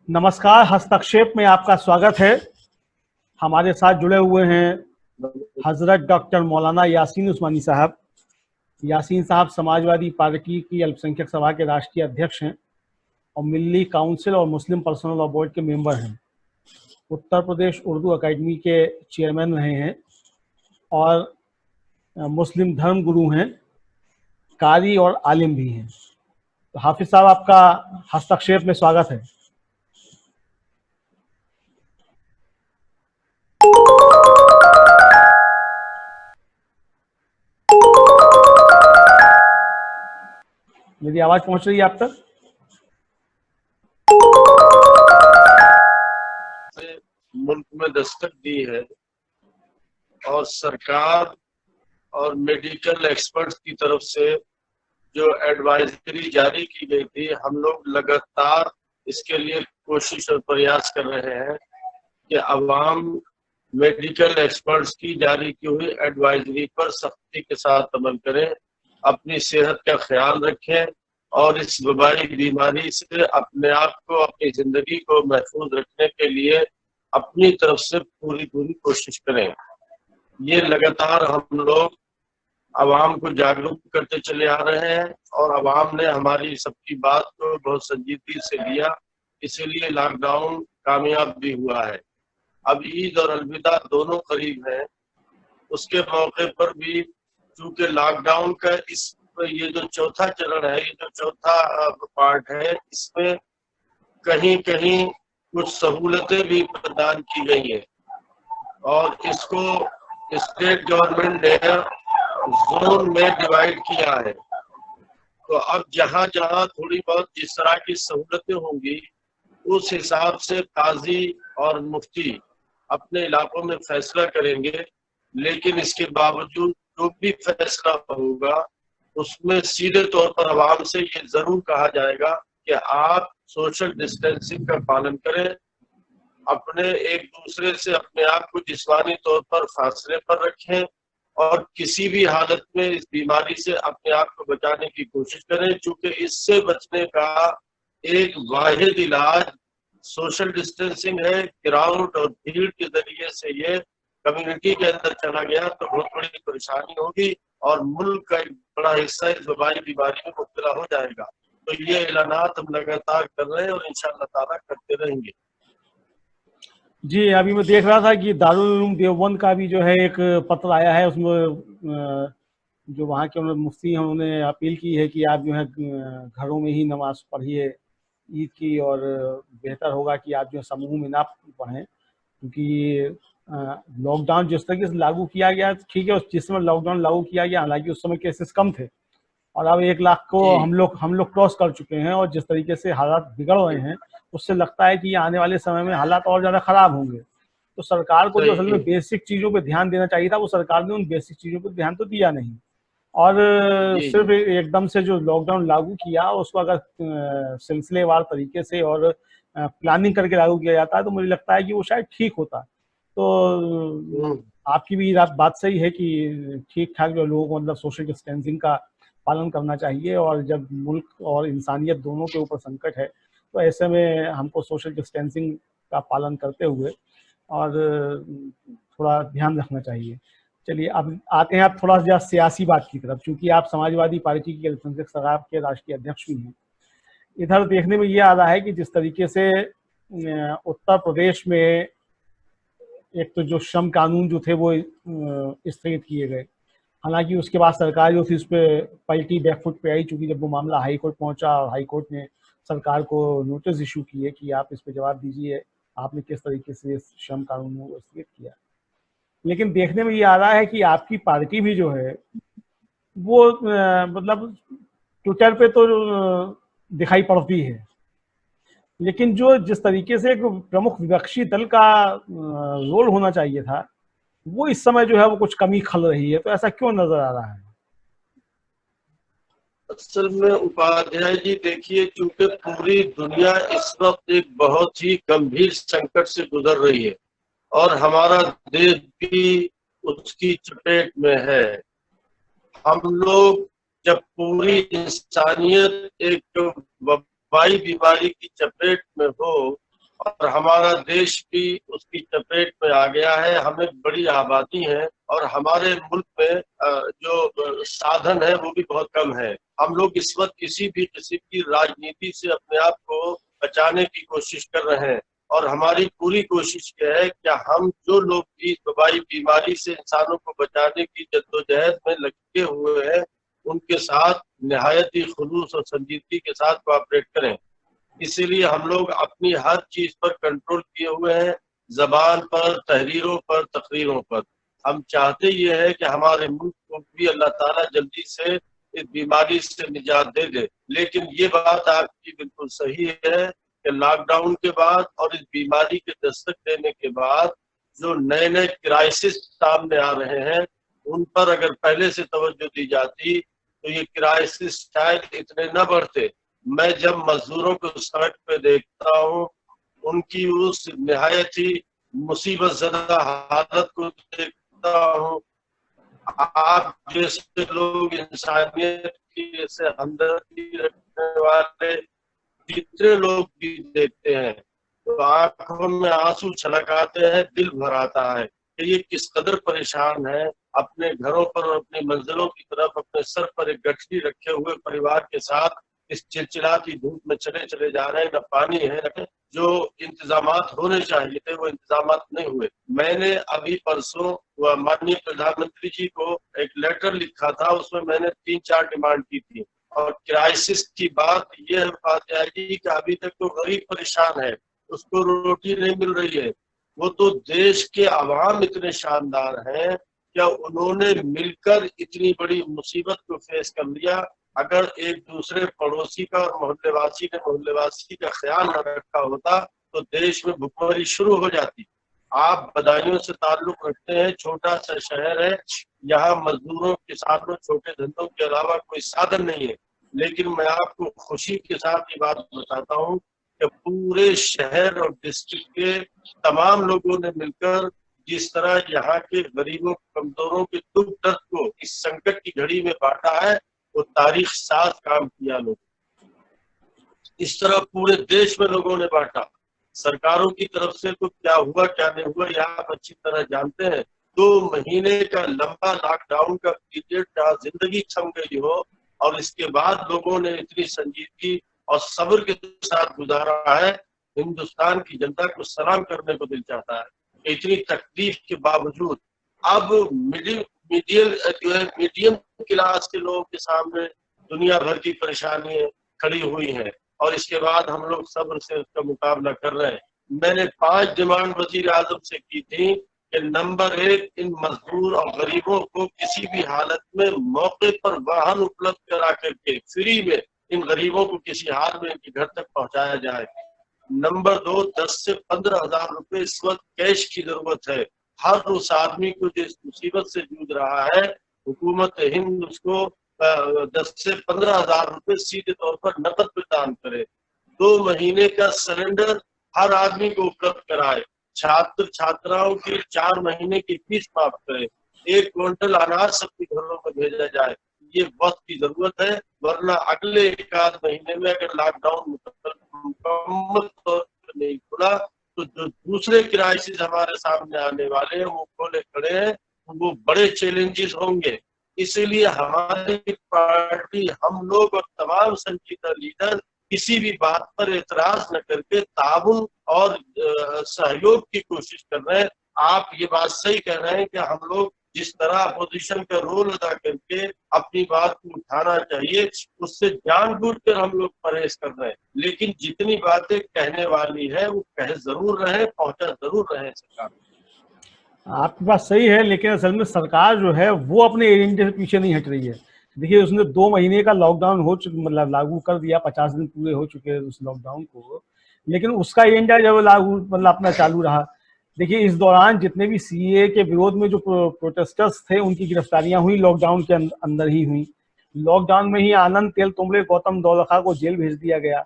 नमस्कार, हस्तक्षेप में आपका स्वागत है। हमारे साथ जुड़े हुए हैं हजरत डॉक्टर मौलाना यासीन उस्मानी साहब। यासीन साहब समाजवादी पार्टी की अल्पसंख्यक सभा के राष्ट्रीय अध्यक्ष हैं और मिल्ली काउंसिल और मुस्लिम पर्सनल लॉ बोर्ड के मेंबर हैं। उत्तर प्रदेश उर्दू अकादमी के चेयरमैन रहे हैं और मुस्लिम धर्म गुरु हैं, कारी और आलिम भी हैं। तो हाफिज साहब, आपका हस्तक्षेप में स्वागत है। मेरी आवाज पहुंच रही है आप तक? मुल्क में दस्तक दी है और सरकार और मेडिकल एक्सपर्ट्स की तरफ से जो एडवाइजरी जारी की गई थी, हम लोग लगातार इसके लिए कोशिश और प्रयास कर रहे हैं कि अवाम मेडिकल एक्सपर्ट्स की जारी की हुई एडवाइजरी पर सख्ती के साथ अमल करें, अपनी सेहत का ख्याल रखें और इस वबाई बीमारी से अपने आप को, अपनी जिंदगी को महफूज रखने के लिए अपनी तरफ से पूरी कोशिश करें। ये लगातार हम लोग अवाम को जागरूक करते चले आ रहे हैं और अवाम ने हमारी सबकी बात को बहुत संजीदगी से लिया, इसीलिए लॉकडाउन कामयाब भी हुआ है। अब ईद और अलविदा दोनों करीब हैं, उसके मौके पर भी चूंकि लॉकडाउन का ये जो चौथा चरण है, ये जो चौथा पार्ट है, इसमें कहीं कहीं कुछ सहूलतें भी प्रदान की गई हैं और इसको स्टेट गवर्नमेंट ने जोन में डिवाइड किया है। तो अब जहां जहां थोड़ी बहुत जिस तरह की सहूलतें होंगी, उस हिसाब से काजी और मुफ्ती अपने इलाकों में फैसला करेंगे, लेकिन इसके बावजूद जो भी फैसला होगा उसमें सीधे तौर पर आवाम से ये जरूर कहा जाएगा कि आप सोशल डिस्टेंसिंग का पालन करें, अपने एक दूसरे से अपने आप को जिस्मानी तौर पर फासले पर रखें और किसी भी हालत में इस बीमारी से अपने आप को बचाने की कोशिश करें, क्योंकि इससे बचने का एक वाहिद इलाज सोशल डिस्टेंसिंग है। क्राउड और भीड़ के जरिए से ये कम्युनिटी के अंदर चला गया तो बहुत बड़ी परेशानी होगी और मुल्क का एक बड़ा हिस्सा इस वबाई बीमारी में मुब्तला हो जाएगा। तो ये ऐलानात हम लगातार कर रहे हैं और इंशाअल्लाह ताला करते रहेंगे। जी, अभी मैं देख रहा था कि दारुल उलूम देवबंद का भी जो है एक पत्र आया है। उसमें जो वहाँ के मुफ्ती हैं उन्होंने अपील की है कि आप जो है घरों में ही नमाज पढ़िए ईद की, और बेहतर होगा कि आप जो है समूह में ना पढ़ें, क्योंकि लॉकडाउन जिस तरीके से लागू किया गया, ठीक है, जिस समय लॉकडाउन लागू किया गया हालांकि उस समय केसेस कम थे और अब 1 लाख को हम लोग क्रॉस कर चुके हैं और जिस तरीके से हालात बिगड़ रहे हैं उससे लगता है कि आने वाले समय में हालात और ज़्यादा खराब होंगे। तो सरकार को जो असल में बेसिक चीज़ों पे ध्यान देना चाहिए था, वो सरकार ने उन बेसिक चीज़ों पे ध्यान तो दिया नहीं और सिर्फ एकदम से जो लॉकडाउन लागू किया उसको अगर सिलसिलेवार तरीके से और प्लानिंग करके लागू किया जाता है तो मुझे लगता है कि वो शायद ठीक होता। तो आपकी भी बात सही है कि ठीक ठाक जो लोगों को मतलब सोशल डिस्टेंसिंग का पालन करना चाहिए, और जब मुल्क और इंसानियत दोनों के ऊपर संकट है तो ऐसे में हमको सोशल डिस्टेंसिंग का पालन करते हुए और थोड़ा ध्यान रखना चाहिए। चलिए, अब आते हैं आप थोड़ा सा सियासी बात की तरफ, क्योंकि आप समाजवादी पार्टी की अल्पसंख्यक सभा के राष्ट्रीय अध्यक्ष भी हैं। इधर देखने में ये आ रहा है कि जिस तरीके से उत्तर प्रदेश में एक तो जो श्रम कानून जो थे वो स्थगित किए गए, हालांकि उसके बाद सरकार जो थी उस पर पलटी, बैकफुट पे आई, चूंकि जब वो मामला हाई कोर्ट पहुंचा और हाई कोर्ट ने सरकार को नोटिस इशू किए कि आप इस पे जवाब दीजिए, आपने किस तरीके से श्रम कानून को स्थगित किया। लेकिन देखने में ये आ रहा है कि आपकी पार्टी भी जो है वो मतलब ट्विटर पे तो दिखाई पड़ती है, लेकिन जो जिस तरीके से एक प्रमुख विपक्षी दल का रोल होना चाहिए था वो इस समय जो है वो कुछ कमी खल रही है। तो ऐसा क्यों नजर आ रहा है? असल में उपाध्याय जी देखिए, क्योंकि पूरी दुनिया इस वक्त एक बहुत ही गंभीर संकट से गुजर रही है और हमारा देश भी उसकी चपेट में है। हम लोग जब पूरी इंसानियत एक वबाई बीमारी की चपेट में हो और हमारा देश भी उसकी चपेट में आ गया है। हमें बड़ी आबादी है और हमारे मुल्क में जो साधन है वो भी बहुत कम है। हम लोग इस वक्त किसी भी किस्म की राजनीति से अपने आप को बचाने की कोशिश कर रहे हैं और हमारी पूरी कोशिश यह है कि हम जो लोग इस वबाई बीमारी से इंसानों को बचाने की जद्दोजहद में लगे हुए हैं उनके साथ निहायत ही खुलूस और संजीदगी के साथ कोऑपरेट करें। इसीलिए हम लोग अपनी हर चीज पर कंट्रोल किए हुए हैं, जबान पर, तहरीरों पर, तकरीरों पर। हम चाहते ये है कि हमारे मुल्क को भी अल्लाह ताला जल्दी से इस बीमारी से निजात दे दे। लेकिन ये बात आपकी बिल्कुल सही है कि लॉकडाउन के बाद और इस बीमारी के दस्तक देने के बाद जो नए नए क्राइसिस सामने आ रहे हैं उन पर अगर पहले से तवज्जो दी जाती तो ये क्राइसिस शायद इतने न बढ़ते। मैं जब मजदूरों को सड़क पे देखता हूँ, उनकी उस निहायत ही मुसीबत ज़दा हालत को देखता हूँ, आप जैसे लोग इंसानियत की जैसे हमदर्दी रखने वाले जितने लोग भी देखते हैं तो आंखों में आंसू छलक आते हैं, दिल भर आता है कि ये किस कदर परेशान है। अपने घरों पर और अपनी मंजिलों की तरफ अपने सर पर एक गठरी रखे हुए परिवार के साथ इस चिलचिलाती धूप में चले चले जा रहे हैं। न पानी है, न जो इंतजामात होने चाहिए थे वो इंतजामात नहीं हुए। मैंने अभी परसों माननीय प्रधानमंत्री जी को एक लेटर लिखा था, उसमें मैंने 3-4 डिमांड की थी और क्राइसिस की बात यह बात आएगी कि अभी तक तो गरीब परेशान है, उसको रोटी नहीं मिल रही है। वो तो देश के अवाम इतने शानदार हैं, क्या उन्होंने मिलकर इतनी बड़ी मुसीबत को फेस कर लिया। अगर एक दूसरे पड़ोसी का और मोहल्लेवासी ने मोहल्लेवासी का ख्याल न रखा होता तो देश में भुखमरी शुरू हो जाती। आप बदायूं से ताल्लुक रखते हैं, छोटा सा शहर है, यहाँ मजदूरों, किसानों, छोटे धंधों के अलावा कोई साधन नहीं है। लेकिन मैं आपको खुशी के साथ ये बात बताता हूँ कि पूरे शहर और डिस्ट्रिक्ट के तमाम लोगों ने मिलकर जिस तरह यहाँ के गरीबों कमजोरों के दुख दर्द को इस संकट की घड़ी में बांटा है वो तारीख साज काम किया। लोग इस तरह पूरे देश में लोगों ने बांटा। सरकारों की तरफ से तो क्या हुआ क्या नहीं हुआ यह आप अच्छी तरह जानते हैं। 2 महीने का लंबा लॉकडाउन का पीरियड जहाँ जिंदगी थम गई हो और इसके बाद लोगों ने इतनी संजीदगी और सब्र के साथ गुजारा है, हिंदुस्तान की जनता को सलाम करने को दिल चाहता है। इतनी तकलीफ के बावजूद अब मीडियम क्लास के लोगों के सामने दुनिया भर की परेशानियां खड़ी हुई हैं और इसके बाद हम लोग सब्र से उसका मुकाबला कर रहे हैं। मैंने 5 डिमांड वजीर आजम से की थी कि नंबर 1, इन मजदूर और गरीबों को किसी भी हालत में मौके पर वाहन उपलब्ध करा करके फ्री में इन गरीबों को किसी हाल में इनके घर तक पहुंचाया जाए। नंबर 2, 10 से 15 हजार रुपए इस वक्त कैश की जरूरत है। हर उस आदमी को जो इस मुसीबत से जूझ रहा है, हुकूमत हिंद उसको 10 से 15 हजार रुपए सीधे तौर पर नकद पे दान करे। 2 महीने का सिलेंडर हर आदमी को उपलब्ध कराए। छात्र छात्राओं की 4 महीने की फीस माफ करे। 1 क्विंटल अनाज सबके घरों में भेजा जाए। ये वक्त की जरूरत है, वरना अगले 1-आध महीने में अगर लॉकडाउन मुकम्मल तौर पर नहीं खुला तो जो दूसरे क्राइसिस हमारे सामने आने वाले हैं वो खोले खड़े हैं, वो बड़े चैलेंजेस होंगे। इसीलिए हमारी पार्टी, हम लोग और तमाम संजीदा लीडर किसी भी बात पर एतराज न करके ताउन और सहयोग की कोशिश कर रहे हैं। आप ये बात सही कह रहे हैं कि हम लोग जिस तरह अपोजिशन का रोल अदा करके अपनी बात को उठाना चाहिए उससे जानबूझकर हम लोग परहेज कर रहे हैं। लेकिन जितनी बातें कहने वाली है वो कह जरूर रहे, पहुंचा जरूर रहे सरकार। आपकी बात सही है, लेकिन असल में सरकार जो है वो अपने एजेंडे से पीछे नहीं हट रही है। देखिए, उसने 2 महीने का लॉकडाउन हो चुका, मतलब लागू कर दिया, 50 दिन पूरे हो चुके हैं उस लॉकडाउन को, लेकिन उसका एजेंडा जब लागू मतलब अपना चालू रहा। देखिए, इस दौरान जितने भी सीए के विरोध में जो प्रोटेस्टर्स थे उनकी गिरफ्तारियां हुई, लॉकडाउन के अंदर ही हुई। लॉकडाउन में ही आनंद तेलतुंबड़े, गौतम दौलखा को जेल भेज दिया गया।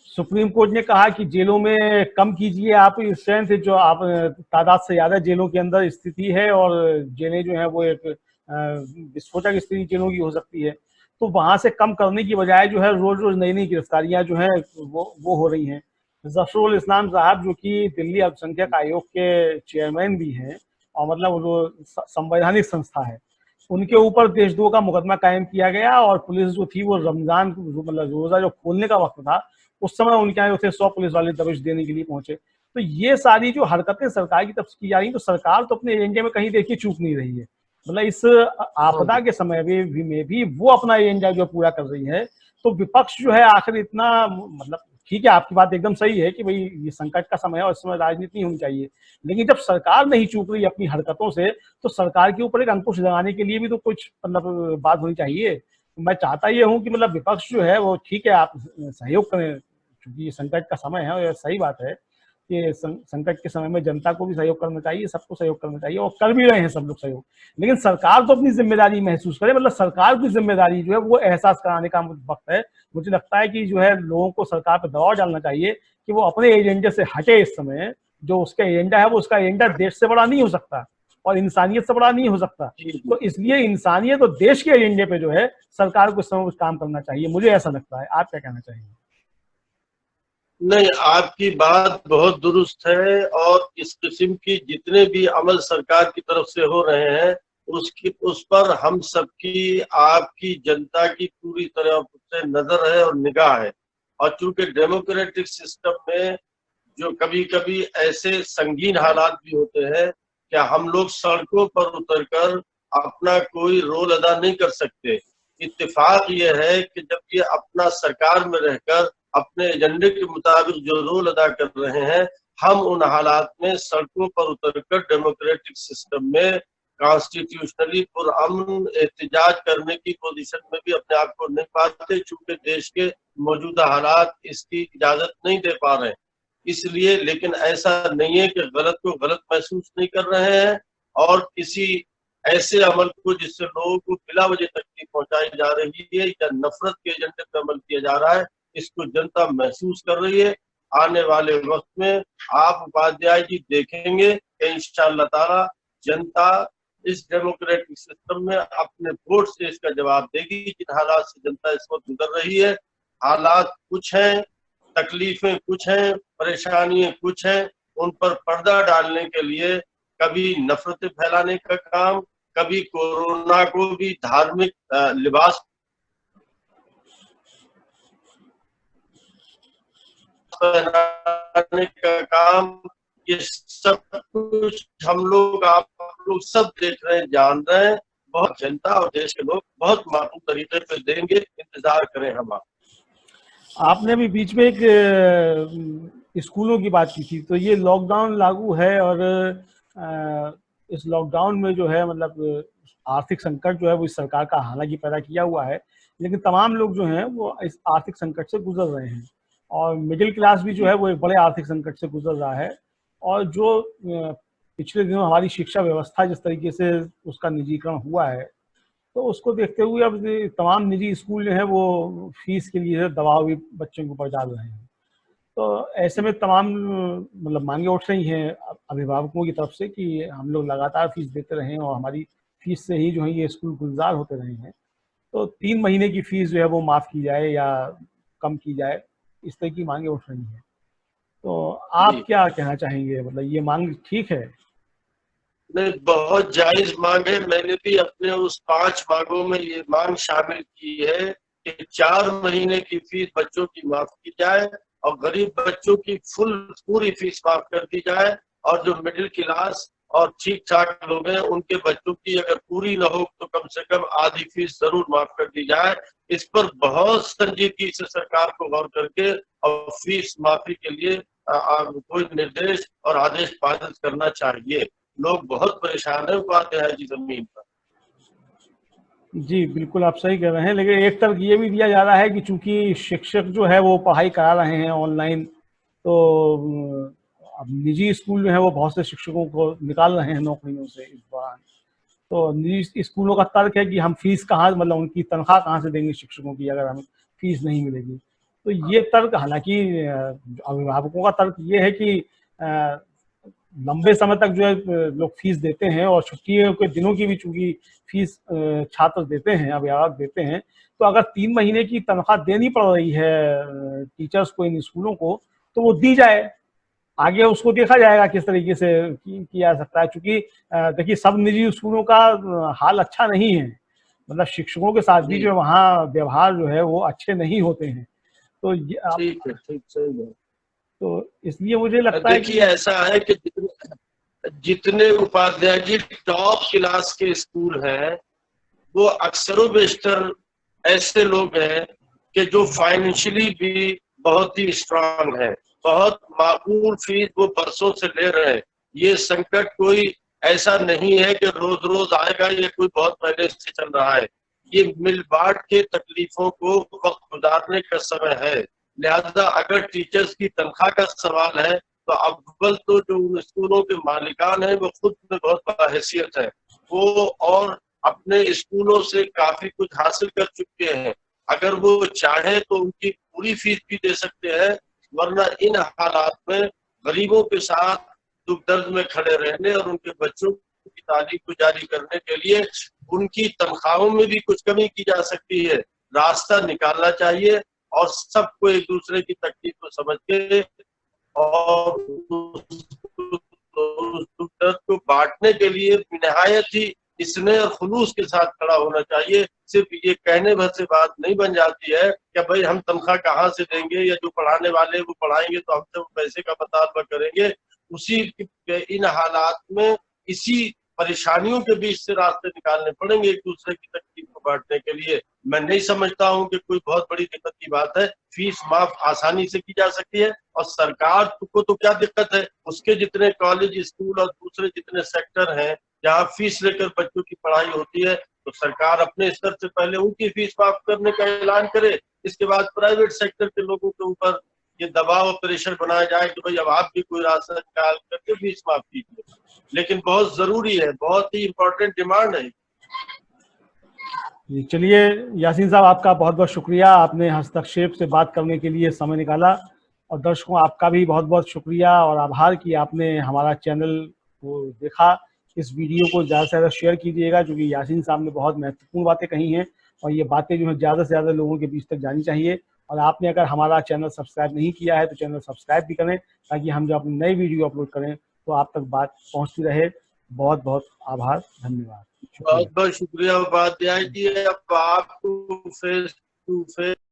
सुप्रीम कोर्ट ने कहा कि जेलों में कम कीजिए आप स्ट्रेंथ, जो आप तादाद से ज्यादा जेलों के अंदर स्थिति है और जेलें जो है वो एक विस्फोटक स्थिति जेलों की हो सकती है। तो वहां से कम करने की बजाय जो है रोज रोज नई नई गिरफ्तारियां जो है वो हो रही हैं। जफरुल इस्लाम साहब, जो कि दिल्ली अल्पसंख्यक आयोग के चेयरमैन भी हैं और मतलब वो संवैधानिक संस्था है, उनके ऊपर देशद्रोह का मुकदमा कायम किया गया। और पुलिस जो थी वो रमजान मतलब रोजा जो खोलने का वक्त था उस समय उनके यहाँ थे 100 पुलिस वाले दबिश देने के लिए पहुंचे। तो ये सारी जो हरकतें सरकार की तरफ से की जा रही, तो सरकार तो अपने एजेंडे में कहीं देखिए चूक नहीं रही है। मतलब इस आपदा के समय में भी वो अपना एजेंडा जो पूरा कर रही है। तो विपक्ष जो है आखिर इतना मतलब ठीक है, आपकी बात एकदम सही है कि भाई ये संकट का समय है और इस समय राजनीति नहीं होनी चाहिए, लेकिन जब सरकार नहीं चूक रही अपनी हरकतों से तो सरकार के ऊपर एक अंकुश लगाने के लिए भी तो कुछ मतलब बात होनी चाहिए। मैं चाहता ये हूँ कि मतलब विपक्ष जो है वो ठीक है, आप सहयोग करें, क्योंकि ये संकट का समय है और सही बात है कि संकट के समय में जनता को भी सहयोग करना चाहिए, सबको सहयोग करना चाहिए और कर भी रहे हैं सब लोग सहयोग। लेकिन सरकार तो अपनी जिम्मेदारी महसूस करे, मतलब सरकार की जिम्मेदारी जो है वो एहसास कराने का वक्त है। मुझे लगता है कि जो है लोगों को सरकार पर दबाव डालना चाहिए कि वो अपने एजेंडे से हटे। इस समय जो उसका एजेंडा है वो उसका एजेंडा देश से बड़ा नहीं हो सकता और इंसानियत से बड़ा नहीं हो सकता। तो इसलिए इंसानियत और देश के एजेंडे पे जो है सरकार को इस समय कुछ काम करना चाहिए, मुझे ऐसा लगता है। आप क्या कहना चाहिए? नहीं, आपकी बात बहुत दुरुस्त है और इस किस्म की जितने भी अमल सरकार की तरफ से हो रहे हैं उस पर हम सबकी, आपकी, जनता की पूरी तरह से नजर है और निगाह है। और चूंकि डेमोक्रेटिक सिस्टम में जो कभी कभी ऐसे संगीन हालात भी होते हैं क्या हम लोग सड़कों पर उतरकर अपना कोई रोल अदा नहीं कर सकते। इत्तेफाक ये है कि जब ये अपना सरकार में रहकर अपने एजेंडे के मुताबिक जो रोल अदा कर रहे हैं, हम उन हालात में सड़कों पर उतरकर डेमोक्रेटिक सिस्टम में कॉन्स्टिट्यूशनली पुरअमन एहतजाज करने की पोजीशन में भी अपने आप को नहीं पाते, चूंकि देश के मौजूदा हालात इसकी इजाजत नहीं दे पा रहे हैं। इसलिए, लेकिन ऐसा नहीं है कि गलत को गलत महसूस नहीं कर रहे हैं और किसी ऐसे अमल को जिससे लोगों को बिला वजह तकलीफ पहुंचाई जा रही है या नफरत के एजेंडे पर अमल किया जा रहा है, इसको जनता महसूस कर रही है। आने वाले वक्त में आप उपाध्याय जी देखेंगे कि इंशाअल्लाह ताला जनता इस डेमोक्रेटिक सिस्टम में अपने वोट से इसका जवाब देगी। जिन हालात से जनता इस वक्त गुजर रही है, हालात कुछ हैं, तकलीफें कुछ हैं, परेशानियां कुछ हैं, उन पर पर्दा डालने के लिए कभी नफरतें फैलाने का काम, कभी कोरोना को भी धार्मिक लिबास पहनाने का काम, ये सब कुछ हम लोग, आप लोग सब देख रहे हैं, जान रहे हैं। बहुत जनता और देश के लोग बहुत माकूल तरीके पे देंगे, इंतजार करें हम आप। आपने भी बीच में एक स्कूलों की बात की थी, तो ये लॉकडाउन लागू है और इस लॉकडाउन में जो है मतलब आर्थिक संकट जो है वो इस सरकार का हालांकि पैदा किया हुआ है, लेकिन तमाम लोग जो हैं वो इस आर्थिक संकट से गुजर रहे हैं और मिडिल क्लास भी जो है वो एक बड़े आर्थिक संकट से गुजर रहा है। और जो पिछले दिनों हमारी शिक्षा व्यवस्था जिस तरीके से उसका निजीकरण हुआ है, तो उसको देखते हुए अब तमाम निजी स्कूल जो है वो फीस के लिए दबाव भी बच्चों के ऊपर डाल रहे हैं। तो ऐसे में तमाम मतलब मांगे उठ रही हैं अभिभावकों की तरफ से कि हम लोग लगातार फीस देते रहें और हमारी फीस से ही जो है ये स्कूल गुलजार होते रहे हैं। तो 3 महीने की फीस जो है वो माफ़ की जाए या कम की जाए, इस तरह की मांगे उठ रही हैं। तो आप क्या कहना चाहेंगे, मतलब ये मांग ठीक है? नहीं, बहुत जायज मांग है। मैंने भी अपने उस 5 मांगों में ये मांग शामिल की है कि 4 महीने की फीस बच्चों की माफ की जाए और गरीब बच्चों की पूरी फीस माफ कर दी जाए, और जो मिडिल क्लास और ठीक ठाक लोग हैं उनके बच्चों की अगर पूरी न हो तो कम से कम आधी फीस जरूर माफ कर दी जाए। इस पर बहुत संजीदगी से सरकार को गौर करके और फीस माफी के लिए कोई निर्देश और आदेश पारित करना चाहिए। लोग बहुत परेशान है उपाध्याय जी जमीन पर। जी बिल्कुल, आप सही कह रहे हैं, लेकिन एक तरफ ये भी दिया जा रहा है कि चूंकि शिक्षक जो है वो पढ़ाई करा रहे हैं ऑनलाइन, तो अब निजी स्कूल जो है वो बहुत से शिक्षकों को निकाल रहे हैं नौकरियों से इस दौरान। तो निजी स्कूलों का तर्क है कि हम फीस कहाँ, मतलब उनकी तनख्वाह कहाँ से देंगे शिक्षकों की अगर हमें फीस नहीं मिलेगी। तो ये तर्क, हालांकि अभिभावकों का तर्क ये है कि लंबे समय तक जो है लोग फीस देते हैं और छुट्टियों के दिनों की भी चूंकि फीस छात्र देते हैं, अभिभावक देते हैं, तो अगर 3 महीने की तनख्वाह देनी पड़ रही है टीचर्स को इन स्कूलों को, तो वो दी जाए, आगे उसको देखा जाएगा किस तरीके से किया जा सकता है। क्योंकि देखिए सब निजी स्कूलों का हाल अच्छा नहीं है, मतलब शिक्षकों के साथ भी जी जो वहाँ व्यवहार जो है वो अच्छे नहीं होते हैं। तो ये आप, ठीक है, ठीक, सही बात। तो इसलिए मुझे लगता है देखिए कि ऐसा है कि जितने उपाध्याय जी टॉप क्लास के स्कूल हैं, वो अक्सरों बेशतर ऐसे लोग हैं कि जो फाइनेंशियली भी बहुत ही स्ट्रांग है, बहुत माकूल फीस वो बरसों से ले रहे हैं। ये संकट कोई ऐसा नहीं है कि रोज रोज आएगा, ये कोई बहुत पहले से चल रहा है। ये मिल बांट के तकलीफों को वक्त गुजारने का समय है। लिहाजा अगर टीचर्स की तनख्वाह का सवाल है तो अव्वल तो जो उन स्कूलों के मालिकान हैं वो खुद में बहुत बाहैसियत है, वो और अपने स्कूलों से काफी कुछ हासिल कर चुके हैं। अगर वो चाहे तो उनकी पूरी फीस भी दे सकते हैं, वरना इन हालात में गरीबों के साथ दुख दर्द में खड़े रहने और उनके बच्चों की तालीम को जारी करने के लिए उनकी तनख्वाहों में भी कुछ कमी की जा सकती है। रास्ता निकालना चाहिए और सबको एक दूसरे की तकलीफ को समझ के और दुख दर्द को बांटने के लिए निहायत ही स्नेह और खुलूस के साथ खड़ा होना चाहिए। सिर्फ ये कहने भर से बात नहीं बन जाती है कि भाई हम तनख्वाह कहाँ से देंगे, या जो पढ़ाने वाले वो पढ़ाएंगे तो हमसे वो पैसे का मुतालबा करेंगे। उसी इन हालात में इसी परेशानियों के बीच से रास्ते निकालने पड़ेंगे एक दूसरे की तकलीफ को बांटने के लिए। मैं नहीं समझता हूँ कि कोई बहुत बड़ी दिक्कत की बात है, फीस माफ आसानी से की जा सकती है। और सरकार को तो क्या दिक्कत है, उसके जितने कॉलेज स्कूल और दूसरे जितने सेक्टर हैं जहाँ फीस लेकर बच्चों की पढ़ाई होती है, तो सरकार अपने स्तर से पहले उनकी फीस माफ करने का ऐलान करे। इसके बाद प्राइवेट सेक्टर के लोगों के ऊपर ये दबाव और प्रेशर बनाया जाए कि भाई अब आप भी कोई रास्ता निकाल करके फीस माफ कीजिए। लेकिन बहुत जरूरी है, बहुत ही इम्पोर्टेंट डिमांड है। चलिए यासीन साहब, आपका बहुत बहुत शुक्रिया, आपने हस्तक्षेप से बात करने के लिए समय निकाला। और दर्शकों आपका भी बहुत बहुत शुक्रिया और आभार कि आपने हमारा चैनल को देखा। इस वीडियो को ज़्यादा से ज़्यादा शेयर कीजिएगा, क्योंकि यासीन साहब ने बहुत महत्वपूर्ण बातें कही हैं और ये बातें जो है ज़्यादा से ज़्यादा लोगों के बीच तक जानी चाहिए। और आपने अगर हमारा चैनल सब्सक्राइब नहीं किया है तो चैनल सब्सक्राइब भी करें, ताकि हम जब अपनी नई वीडियो अपलोड करें तो आप तक बात पहुँचती रहे। बहुत बहुत आभार, धन्यवाद, बहुत शुक्रिया। बहुत शुक्रिया उपाध्याय जी। अब आपको फेस टू फेस